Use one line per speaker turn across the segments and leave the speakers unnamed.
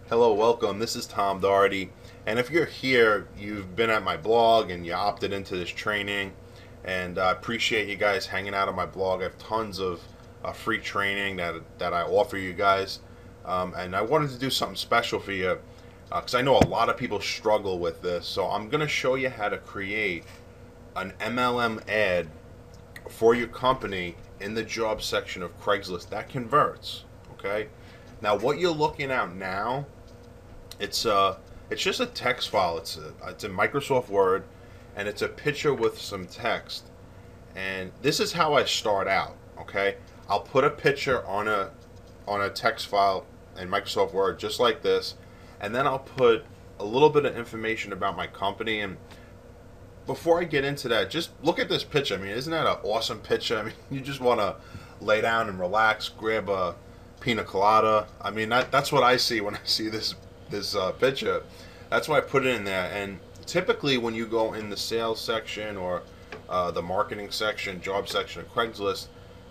Hello, welcome. This is Tom Doherty. And if you're here, you've been at my blog and you opted into this training. And I appreciate you guys hanging out on my blog. I have tons of free training that I offer you guys. And I wanted to do something special for you because I know a lot of people struggle with this. So I'm going to show you how to create an MLM ad for your company in the job section of Craigslist that converts. Okay. Now, what you're looking at now, it's just a text file. It's in Microsoft Word, and it's a picture with some text. And this is how I start out. Okay, I'll put a picture on a text file in Microsoft Word just like this, and then I'll put a little bit of information about my company. And before I get into that, just look at this picture. I mean, isn't that an awesome picture? I mean, you just want to lay down and relax, grab a pina colada. I mean, that's what I see when I see this picture. That's why I put it in there. And typically, when you go in the sales section or the marketing section, job section of Craigslist,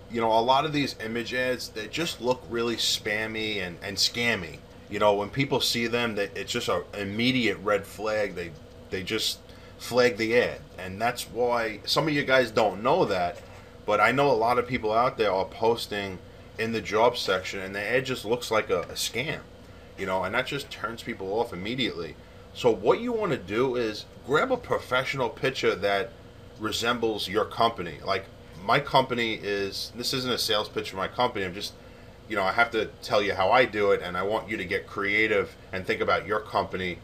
you know, a lot of these image ads, they just look really spammy and scammy. You know, when people see them, it's just an immediate red flag. They just flag the ad, and that's why some of you guys don't know that. But I know a lot of people out there are posting in the job section, and the ad just looks like a scam, you know, and that just turns people off immediately. So what you want to do is grab a professional picture that resembles your company. Like my company is, this isn't a sales pitch for my company. I'm just, you know, I have to tell you how I do it, and I want you to get creative and think about your company,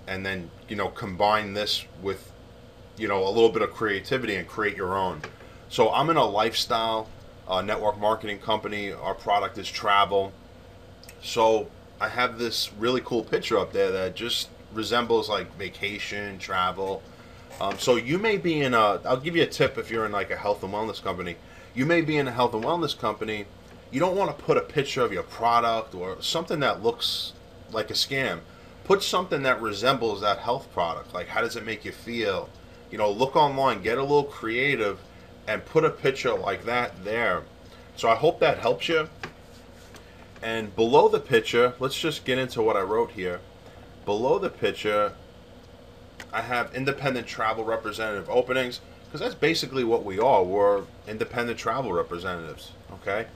and then, you know, combine this with, you know, a little bit of creativity and create your own. So I'm in a lifestyle network marketing company. Our product is travel. So I have this really cool picture up there that just resembles like vacation, travel. So you may be in a, I'll give you a tip if you're in like a health and wellness company. You may be in a health and wellness company. You don't want to put a picture of your product or something that looks like a scam. Put something that resembles that health product. Like, how does it make you feel? You know, look online, get a little creative, and put a picture like that there. So I hope that helps you. And below the picture, let's just get into what I wrote here. Below the picture, I have independent travel representative openings, because that's basically what we are. We're independent travel representatives, okay?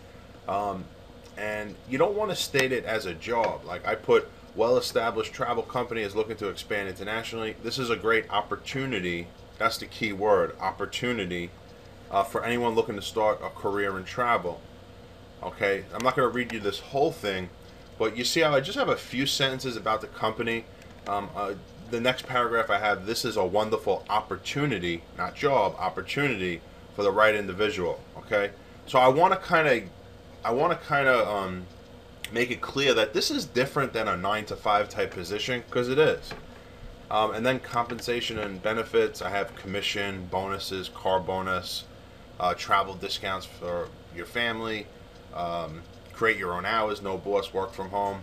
And you don't want to state it as a job. Like I put, well-established travel company is looking to expand internationally. This is a great opportunity. That's the key word, opportunity, for anyone looking to start a career in travel. Okay, I'm not going to read you this whole thing, but you see how I just have a few sentences about the company. The next paragraph I have, this is a wonderful opportunity, not job, opportunity for the right individual. Okay, so I want to kind of make it clear that this is different than a 9 to 5 type position, because it is. And then compensation and benefits, I have commission, bonuses, car bonus, travel discounts for your family, create your own hours, no boss, work from home.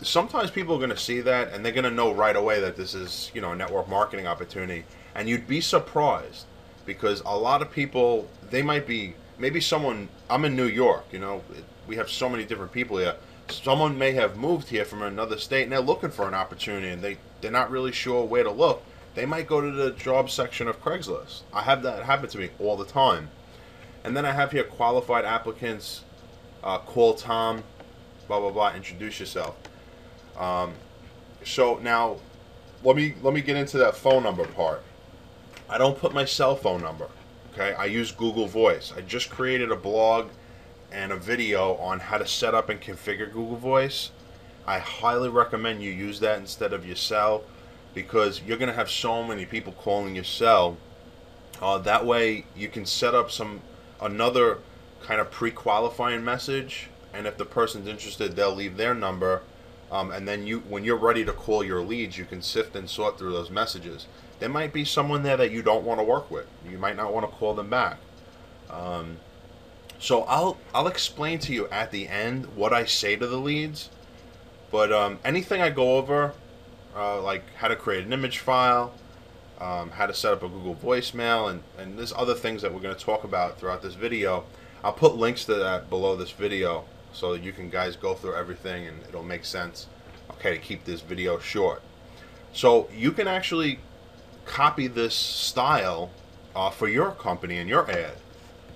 Sometimes people are going to see that and they're going to know right away that this is, you know, a network marketing opportunity. And you'd be surprised because a lot of people, they might be, maybe someone, I'm in New York, you know, we have so many different people here. Someone may have moved here from another state and they're looking for an opportunity and they're not really sure where to look. They might go to the job section of Craigslist. I have that happen to me all the time. And then I have here qualified applicants, call Tom, blah, blah, blah, introduce yourself. So now let me get into that phone number part. I don't put my cell phone number. Okay, I use Google Voice. I just created a blog and a video on how to set up and configure Google Voice. I highly recommend you use that instead of your cell, because you're going to have so many people calling your cell. That way you can set up another kind of pre-qualifying message, and if the person's interested, they'll leave their number, and then when you're ready to call your leads, you can sift and sort through those messages. There might be someone there that you don't want to work with. You might not want to call them back. So I'll explain to you at the end what I say to the leads. But anything I go over, like how to create an image file, how to set up a Google voicemail, and there's other things that we're going to talk about throughout this video. I'll put links to that below this video so that you can guys go through everything and it'll make sense. okay, to keep this video short. So you can actually copy this style for your company and your ad.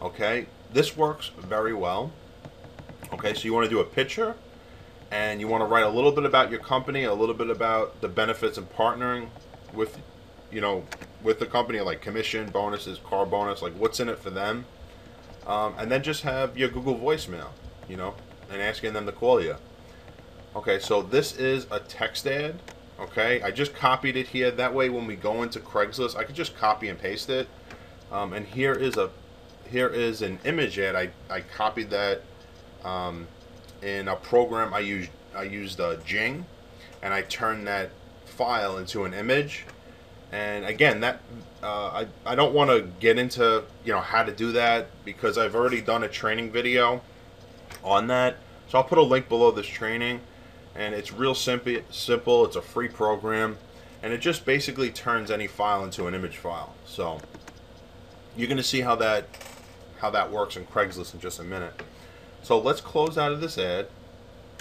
Okay, this works very well. Okay, so you want to do a picture, and you want to write a little bit about your company, a little bit about the benefits of partnering with, with the company, like commission, bonuses, car bonus, like what's in it for them, and then just have your Google voicemail, and asking them to call you. Okay, so this is a text ad. Okay, I just copied it here. That way, when we go into Craigslist, I could just copy and paste it. And here is an image ad. I copied that in a program I used Jing, and I turned that file into an image. And again, that I don't want to get into how to do that, because I've already done a training video on that. So I'll put a link below this training, and it's real simple. It's a free program, and it just basically turns any file into an image file. So you're going to see how that works in Craigslist in just a minute. So let's close out of this ad.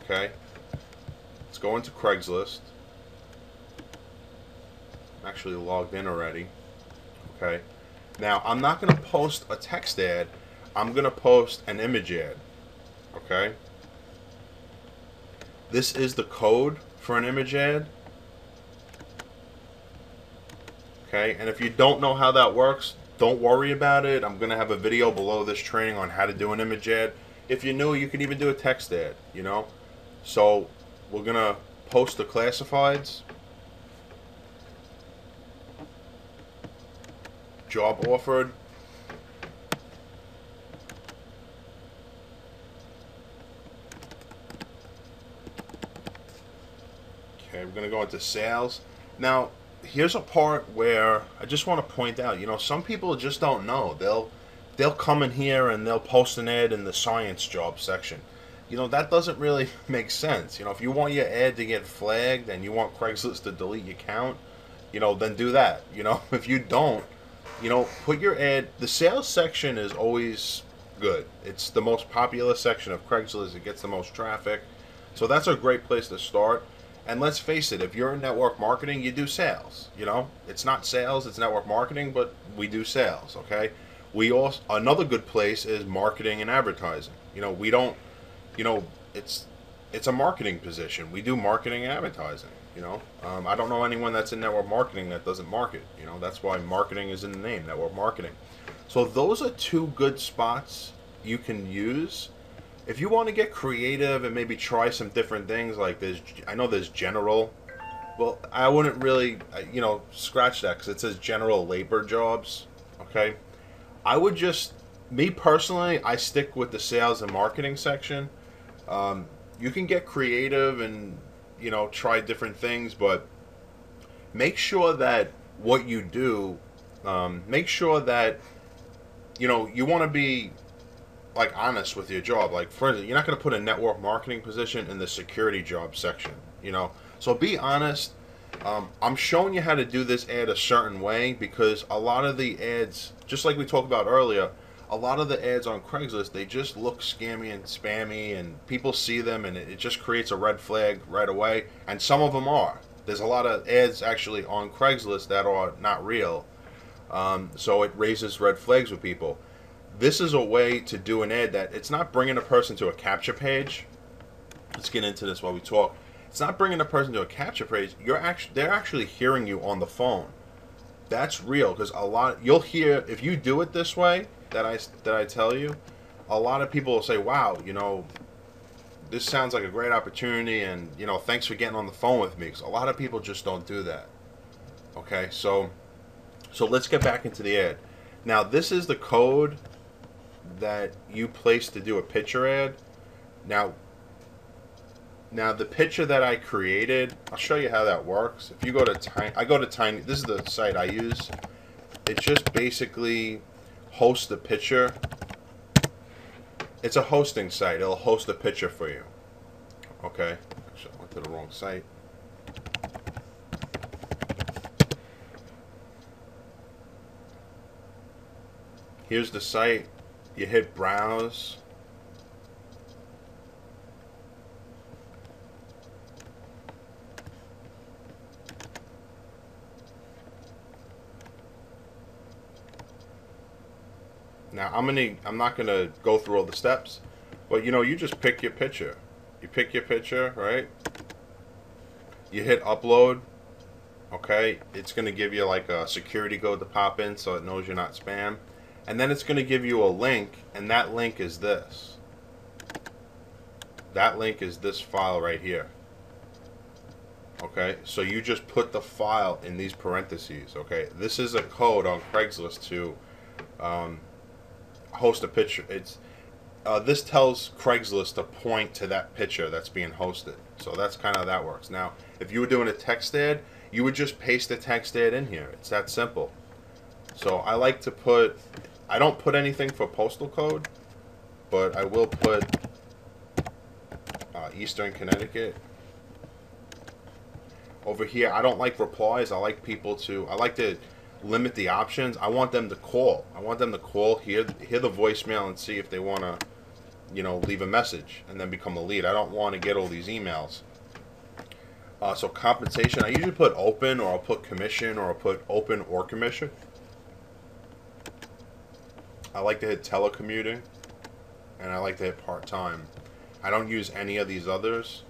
Okay, let's go into Craigslist. I'm actually logged in already. Okay, now I'm not going to post a text ad. I'm going to post an image ad. Okay, this is the code for an image ad. Okay, and if you don't know how that works, don't worry about it. I'm going to have a video below this training on how to do an image ad. If you're new, you can even do a text ad, So we're going to post the classifieds. Job offered. Okay, we're going to go into sales. Now, here's a part where I just want to point out, some people just don't know. They'll come in here and they'll post an ad in the science job section. That doesn't really make sense. If you want your ad to get flagged and you want Craigslist to delete your account, then do that. If you don't, put your ad. The sales section is always good. It's the most popular section of Craigslist. It gets the most traffic. So that's a great place to start. And let's face it, if you're in network marketing, you do sales. It's not sales, it's network marketing, but we do sales, okay? We also, another good place is marketing and advertising. We don't, it's a marketing position. We do marketing and advertising, I don't know anyone that's in network marketing that doesn't market. That's why marketing is in the name, network marketing. So those are two good spots you can use. If you want to get creative and maybe try some different things, like I know there's general. Well, I wouldn't really, scratch that, because it says general labor jobs. Okay, I would just, me personally, I stick with the sales and marketing section. You can get creative and try different things, but make sure that what you do, make sure that you want to be like honest with your job. Like, for instance, you're not going to put a network marketing position in the security job section, so be honest. I'm showing you how to do this ad a certain way, because a lot of the ads, just like we talked about earlier, a lot of the ads on Craigslist, they just look scammy and spammy, and people see them and it just creates a red flag right away. And some of them are. There's a lot of ads actually on Craigslist that are not real, so it raises red flags with people. This is a way to do an ad that it's not bringing a person to a capture page. Let's get into this while we talk. It's not bringing a person to a capture page. They're actually hearing you on the phone. That's real, because you'll hear, if you do it this way that I tell you, a lot of people will say, "Wow, this sounds like a great opportunity, and thanks for getting on the phone with me." Because a lot of people just don't do that. Okay, so let's get back into the ad. Now, this is the code that you place to do a picture ad. Now the picture that I created, I'll show you how that works. If you go to Tiny, this is the site I use. It just basically hosts the picture. It's a hosting site. It'll host a picture for you. Okay, actually, I went to the wrong site. Here's the site. You hit browse. Now I'm not gonna go through all the steps, but you know, you just pick your picture. You pick your picture, right? You hit upload. Okay, it's gonna give you like a security code to pop in so it knows you're not spam, and then it's gonna give you a link, and that link is this. That link is this file right here. Okay, so you just put the file in these parentheses. Okay, this is a code on Craigslist to host a picture. This tells Craigslist to point to that picture that's being hosted. So that's kind of how that works. Now, if you were doing a text ad, you would just paste the text ad in here. It's that simple. So I like to put, I don't put anything for postal code, but I will put Eastern Connecticut. Over here, I don't like replies. I like to limit the options. I want them to call. I want them to call, hear the voicemail, and see if they want to, you know, leave a message and then become a lead. I don't want to get all these emails. So compensation, I usually put open, or I'll put commission, or I'll put open or commission. I like to hit telecommuting, and I like to hit part-time. I don't use any of these others,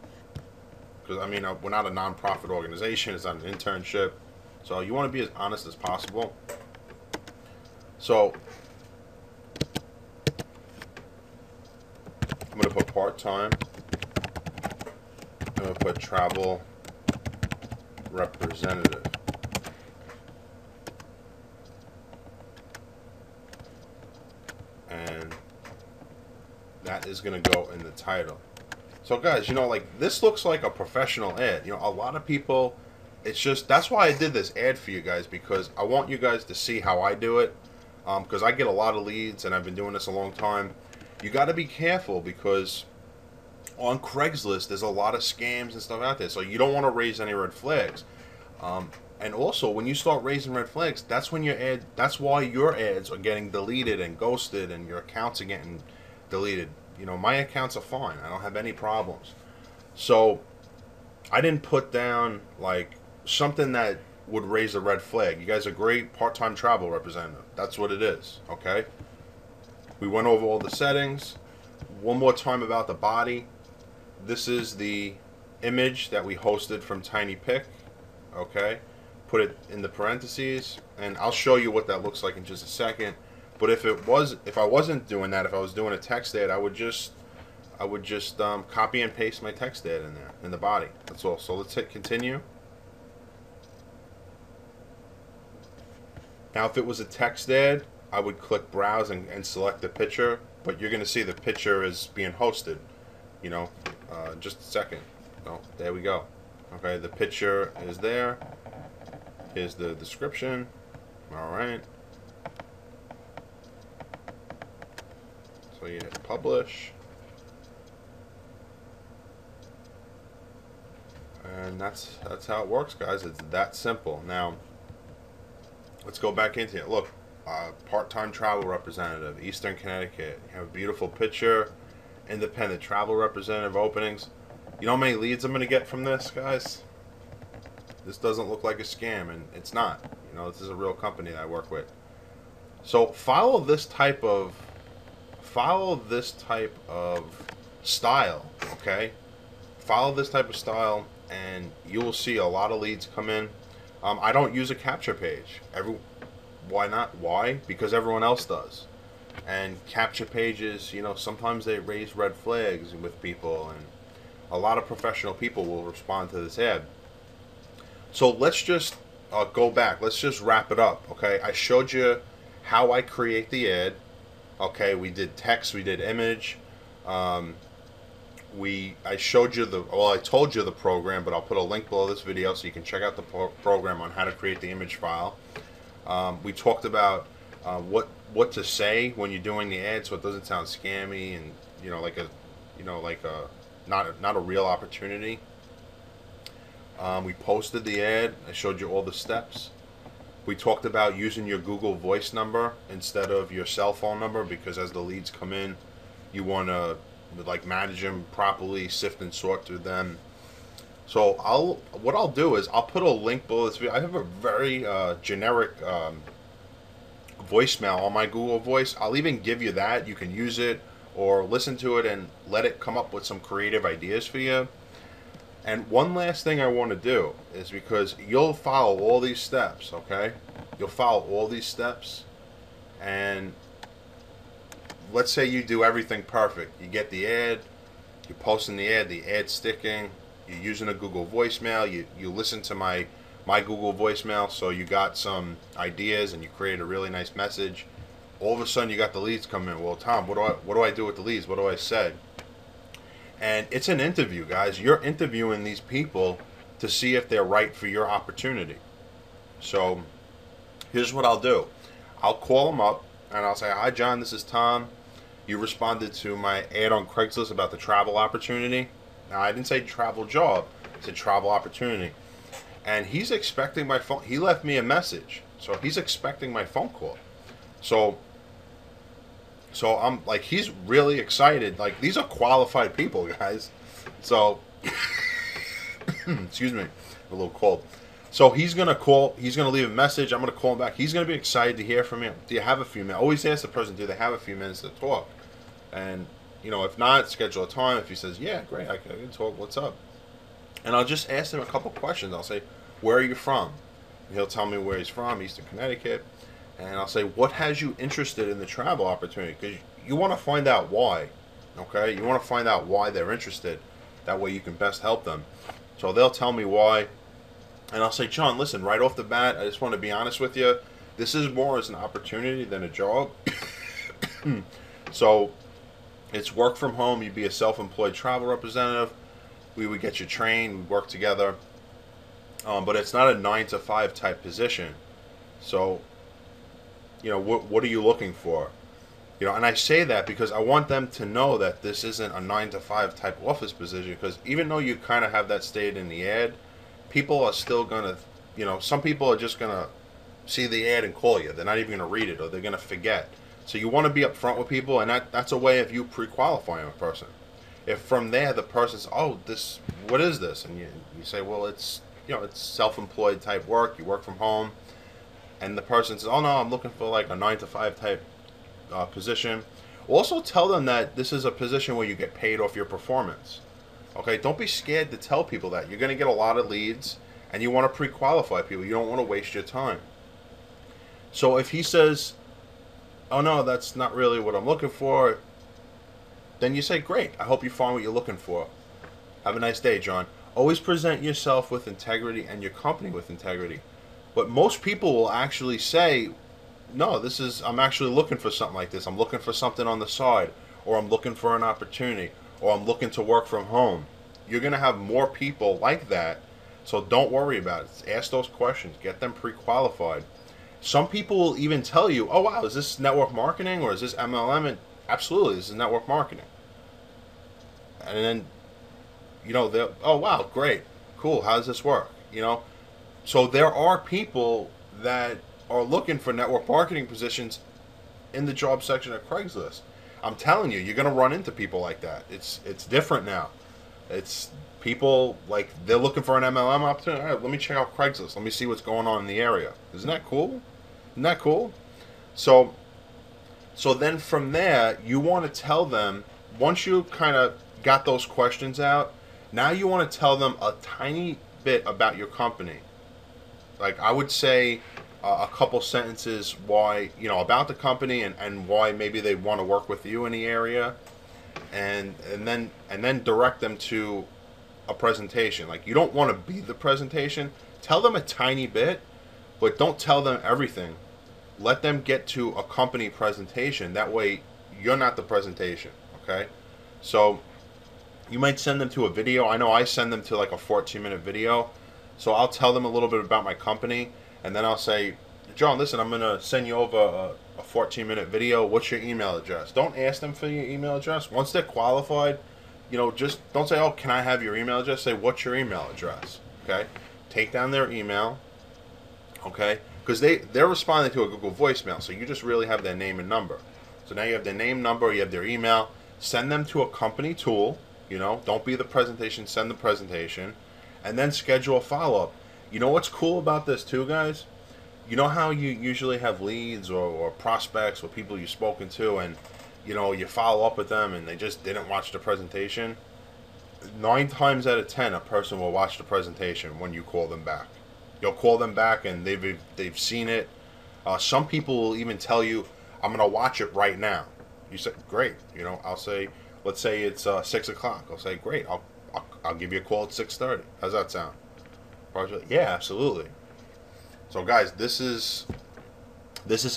because I mean, we're not a non-profit organization. It's not an internship. So you want to be as honest as possible. So I'm going to put part-time. I'm going to put travel representative. And that is going to go in the title. So guys, you know, like, this looks like a professional ad. You know, a lot of people, it's just, that's why I did this ad for you guys, because I want you guys to see how I do it. Because I get a lot of leads, and I've been doing this a long time. You got to be careful, because on Craigslist, there's a lot of scams and stuff out there. So you don't want to raise any red flags. And also, when you start raising red flags, that's when that's why your ads are getting deleted and ghosted, and your accounts are getting deleted. You know, my accounts are fine. I don't have any problems. So I didn't put down like something that would raise a red flag. You guys are great part-time travel representative. That's what it is, okay? We went over all the settings. One more time about the body. This is the image that we hosted from TinyPic, okay? Put it in the parentheses, and I'll show you what that looks like in just a second. But if I wasn't doing that, if I was doing a text ad, I would just copy and paste my text ad in there in the body. That's all. So let's hit continue. Now, if it was a text ad, I would click browse and select the picture. But you're going to see the picture is being hosted. You know, just a second. Oh, there we go. Okay, the picture is there. Here's the description. All right. So you hit publish, and that's how it works, guys. It's that simple. Now let's go back into it. Look, part-time travel representative, Eastern Connecticut. You have a beautiful picture. Independent travel representative openings. You know how many leads I'm going to get from this, guys? This doesn't look like a scam, and it's not. You know, this is a real company that I work with. So follow this type of style, okay? Follow this type of style, and you will see a lot of leads come in. I don't use a capture page. Why not? Why? Because everyone else does. And capture pages, you know, sometimes they raise red flags with people, and a lot of professional people will respond to this ad. So let's just go back. Let's just wrap it up, okay? I showed you how I create the ad. Okay, we did text, we did image. I showed you I told you the program, but I'll put a link below this video so you can check out the program on how to create the image file. We talked about what to say when you're doing the ad, so it doesn't sound scammy and not a real opportunity. We posted the ad. I showed you all the steps. We talked about using your Google Voice number instead of your cell phone number, because as the leads come in, you want to like manage them properly, sift and sort through them. So what I'll do is I'll put a link below this video. I have a very generic voicemail on my Google Voice. I'll even give you that. You can use it or listen to it and let it come up with some creative ideas for you. And one last thing I want to do is, because you'll follow all these steps, okay? You'll follow all these steps, and let's say you do everything perfect. You get the ad, you're posting the ad's sticking, you're using a Google voicemail, you listen to my Google voicemail, so you got some ideas and you create a really nice message. All of a sudden you got the leads coming in. Well, Tom, what do I do with the leads? What do I say? And it's an interview, guys. You're interviewing these people to see if they're right for your opportunity. So here's what I'll do. I'll call them up and I'll say, "Hi, John, this is Tom. You responded to my ad on Craigslist about the travel opportunity." Now, I didn't say travel job. I said travel opportunity. And he's expecting my phone. He left me a message. So he's expecting my phone call. So I'm like, he's really excited. Like, these are qualified people, guys. So, excuse me, a little cold. So he's gonna call. He's gonna leave a message. I'm gonna call him back. He's gonna be excited to hear from me. Do you have a few minutes? Always ask the person, do they have a few minutes to talk? And if not, schedule a time. If he says, yeah, great, I can talk. What's up? And I'll just ask him a couple questions. I'll say, where are you from? And he'll tell me where he's from, Eastern Connecticut. And I'll say, what has you interested in the travel opportunity? Because you want to find out why, okay? You want to find out why they're interested. That way you can best help them. So they'll tell me why. And I'll say, John, listen, right off the bat, I just want to be honest with you. This is more as an opportunity than a job. So it's work from home. You'd be a self-employed travel representative. We would get you trained. We'd work together. But it's not a 9-to-5 type position. So what are you looking for? And I say that because I want them to know that this isn't a 9-to-5 type office position, because even though you kind of have that stated in the ad, people are still going to, some people are just going to see the ad and call you. They're not even going to read it, or they're going to forget. So you want to be upfront with people, and that's a way of you pre-qualifying a person. If from there the person's, what is this? And you say, well, it's self-employed type work. You work from home. And the person says, oh, no, I'm looking for like a 9-to-5 type position. Also tell them that this is a position where you get paid off your performance. Okay, don't be scared to tell people that. You're going to get a lot of leads, and you want to pre-qualify people. You don't want to waste your time. So if he says, oh, no, that's not really what I'm looking for, then you say, great, I hope you find what you're looking for. Have a nice day, John. Always present yourself with integrity and your company with integrity. But most people will actually say, no, I'm actually looking for something like this. I'm looking for something on the side, or I'm looking for an opportunity, or I'm looking to work from home. You're going to have more people like that, so don't worry about it. Ask those questions. Get them pre-qualified. Some people will even tell you, oh, wow, is this network marketing or is this MLM? And absolutely, this is network marketing. And then, they'll, oh, wow, great, cool, how does this work? So there are people that are looking for network marketing positions in the job section of Craigslist. I'm telling you, you're going to run into people like that. It's different now. It's people, like, they're looking for an MLM opportunity. All right, let me check out Craigslist. Let me see what's going on in the area. Isn't that cool? Isn't that cool? So then from there, you want to tell them, once you kind of got those questions out, now you want to tell them a tiny bit about your company. Like, I would say a couple sentences why, about the company and why maybe they want to work with you in the area, and then direct them to a presentation. Like, you don't want to be the presentation. Tell them a tiny bit, but don't tell them everything. Let them get to a company presentation. That way, you're not the presentation, okay? So you might send them to a video. I know I send them to like a 14-minute video. So I'll tell them a little bit about my company, and then I'll say, John, listen, I'm going to send you over a 14-minute video. What's your email address? Don't ask them for your email address. Once they're qualified, just don't say, oh, can I have your email address? Say, what's your email address? Okay? Take down their email, okay? Because they're responding to a Google voicemail, so you just really have their name and number. So now you have their name, number, you have their email. Send them to a company tool. Don't be the presentation, send the presentation. And then schedule a follow-up. You know what's cool about this too, guys? you know how you usually have leads or prospects or people you've spoken to, and you follow up with them and they just didn't watch the presentation? 9 times out of 10, a person will watch the presentation when you call them back. You'll call them back and they've seen it. Some people will even tell you, "I'm gonna watch it right now." You say, "Great." I'll say, let's say it's 6 o'clock. I'll say, "Great. I'll give you a call at 6:30. How's that sound?" Like, yeah, absolutely. So guys, this is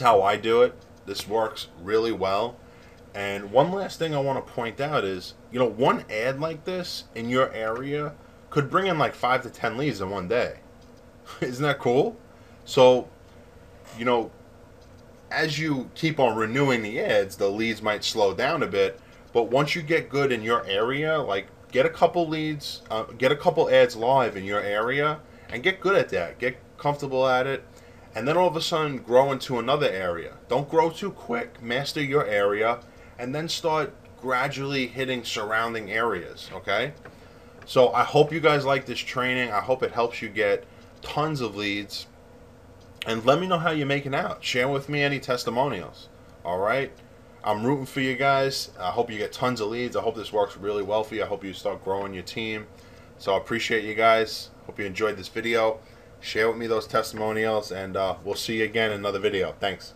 how I do it. This works really well. And one last thing I want to point out is, one ad like this in your area could bring in like 5 to 10 leads in one day. Isn't that cool? So, as you keep on renewing the ads, the leads might slow down a bit. But once you get good in your area, like get a couple leads, get a couple ads live in your area, and get good at that. Get comfortable at it. And then all of a sudden grow into another area. Don't grow too quick. Master your area. And then start gradually hitting surrounding areas, okay? So I hope you guys like this training. I hope it helps you get tons of leads. And let me know how you're making out. Share with me any testimonials, all right? I'm rooting for you guys. I hope you get tons of leads. I hope this works really well for you. I hope you start growing your team. So I appreciate you guys. Hope you enjoyed this video. Share with me those testimonials, and we'll see you again in another video. Thanks.